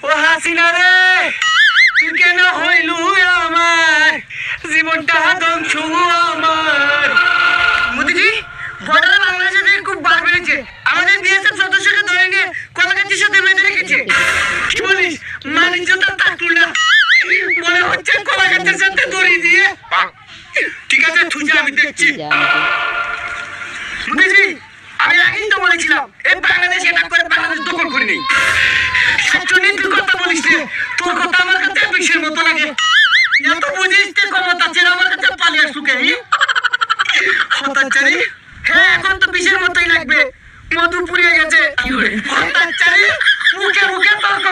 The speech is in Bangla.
ও হাসিনা রে, তুই কেন হইলু আমার জীবনটা ধ্বংস আমার। মোদিজি, বর্ডারে বাংলাদেশে খুব বার বেড়েছে। আমাদের বিএসএফ সদস্যকে ধরে নিয়ে কলাগাছির সাথে বেঁধে রেখেছে। কি বলিস, মানিজ্যতা থাকলো না, মনে হচ্ছে কলাগাছের সাথে দড়ি দিয়ে। ঠিক আছে, তুই আমি দেখছি। মোদিজি, আমি আগেই তো বলেছিলাম এই বাংলাদেশ এটা করে বাংলাদেশ দখল করে নেই। সবচেয়ে তুই কথা বলিস রে, তোর কথা আমার কাছে বিষের মতো লাগে। এত বুঝিস তে ক্ষমতা ছেড়ে আমার কাছে পালিয়ে আসুকে। হতাচারি, হ্যাঁ এখন তো বিষের মতোই লাগবে, মধু পুড়িয়ে গেছে। হতাচারি, মুখে মুখে তর্ক